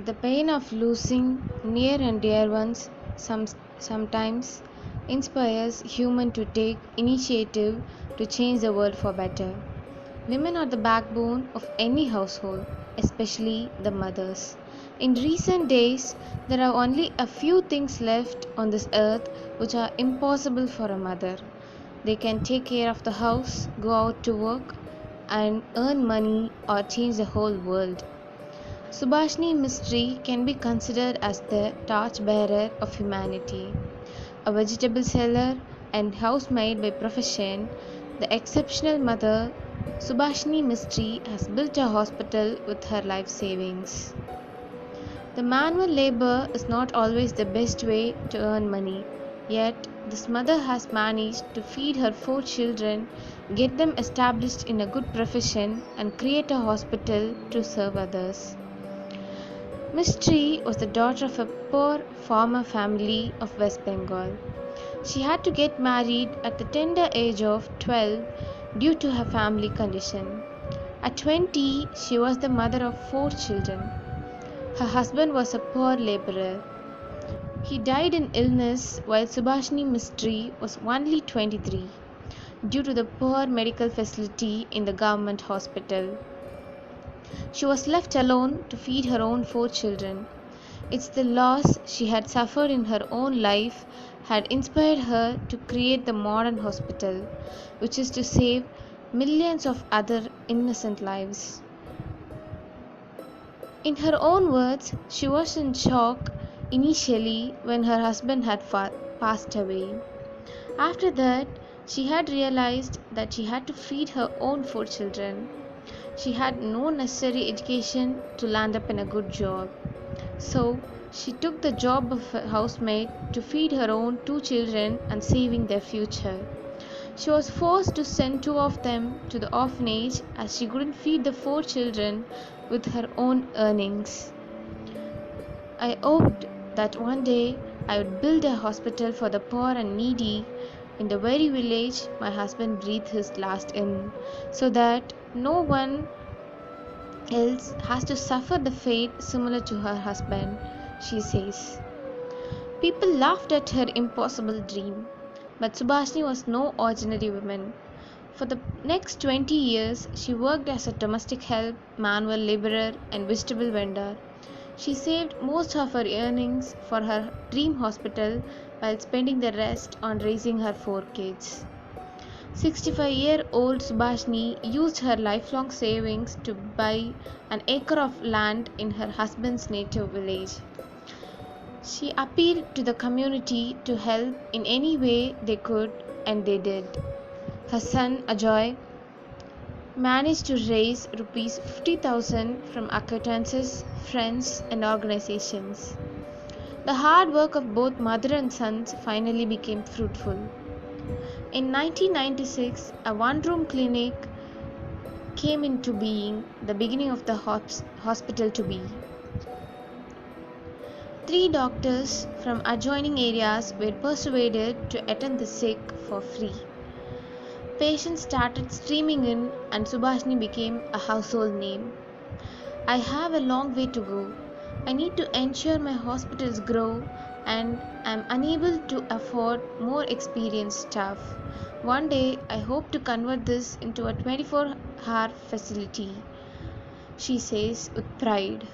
The pain of losing near and dear ones sometimes inspires humans to take initiative to change the world for better. Women are the backbone of any household, especially the mothers. In recent days, there are only a few things left on this earth which are impossible for a mother. They can take care of the house, go out to work, and earn money or change the whole world. Subhasini Mistry can be considered as the torchbearer of humanity. A vegetable seller and housemaid by profession, the exceptional mother Subhasini Mistry has built a hospital with her life savings. The manual labor is not always the best way to earn money, yet this mother has managed to feed her 4 children, get them established in a good profession, and create a hospital to serve others. Mistry was the daughter of a poor farmer family of West Bengal. She had to get married at the tender age of 12 due to her family condition. At 20, she was the mother of 4 children. Her husband was a poor laborer. He died in illness while Subhasini Mistry was only 23 due to the poor medical facility in the government hospital. She was left alone to feed her own 4 children. It's the loss she had suffered in her own life had inspired her to create the modern hospital, which is to save millions of other innocent lives. In her own words, she was in shock initially when her husband had passed away. After that, she had realized that she had to feed her own 4 children. She had no necessary education to land up in a good job. So, she took the job of a housemaid to feed her own 2 children and saving their future. She was forced to send 2 of them to the orphanage as she couldn't feed the 4 children with her own earnings. I hoped that one day I would build a hospital for the poor and needy in the very village my husband breathed his last in, so that no one else has to suffer the fate similar to her husband, she says. People laughed at her impossible dream, but Subhasini was no ordinary woman. For the next 20 years, she worked as a domestic help, manual laborer, and vegetable vendor. She saved most of her earnings for her dream hospital while spending the rest on raising her 4 kids. 65-year-old Subhasini used her lifelong savings to buy an acre of land in her husband's native village. She appealed to the community to help in any way they could, and they did. Her son Ajoy managed to raise rupees 50,000 from acquaintances, friends, and organizations. The hard work of both mother and sons finally became fruitful. In 1996, a one-room clinic came into being, the beginning of the hospital to be. 3 doctors from adjoining areas were persuaded to attend the sick for free. Patients started streaming in and Subhasini became a household name. I have a long way to go. I need to ensure my hospitals grow and I'm unable to afford more experienced staff. One day I hope to convert this into a 24-hour facility, she says with pride.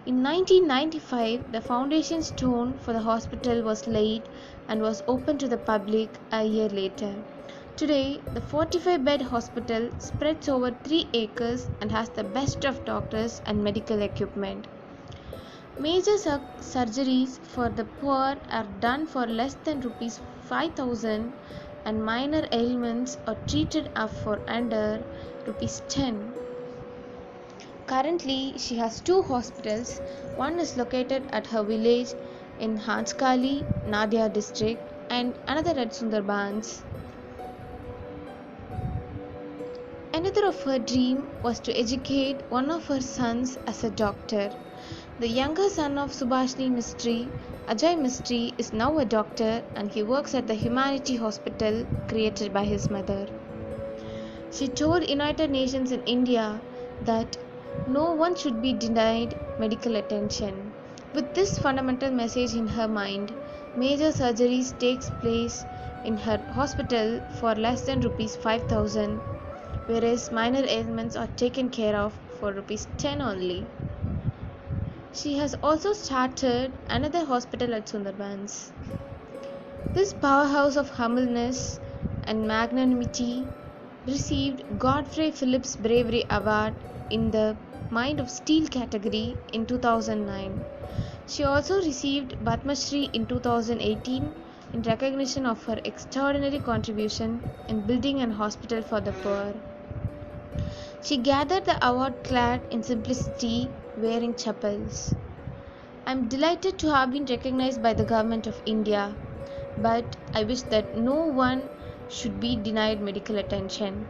In 1995, the foundation stone for the hospital was laid and was opened to the public a year later. Today, the 45-bed hospital spreads over 3 acres and has the best of doctors and medical equipment. Major surgeries for the poor are done for less than rupees 5,000 and minor ailments are treated up for under rupees 10. Currently, she has 2 hospitals. One is located at her village in Hanskali, Nadia district, and another at Sundarbans. Another of her dream was to educate one of her sons as a doctor. The younger son of Subhasini Mistry, Ajay Mistry, is now a doctor and he works at the Humanity Hospital created by his mother. She told United Nations in India that No one should be denied medical attention. With this fundamental message in her mind, major surgeries takes place in her hospital for less than rupees 5000, whereas minor ailments are taken care of for rupees 10 only. She has also started another hospital at Sundarbans. This powerhouse of humbleness and magnanimity received Godfrey Phillips Bravery Award in the Mind of Steel category in 2009. She also received Shri in 2018 in recognition of her extraordinary contribution in building an hospital for the poor. She gathered the award clad in simplicity, wearing chappals. I am delighted to have been recognized by the Government of India, but I wish that no one should be denied medical attention.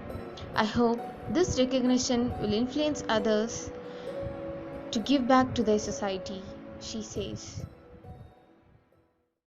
I hope this recognition will influence others to give back to their society, she says.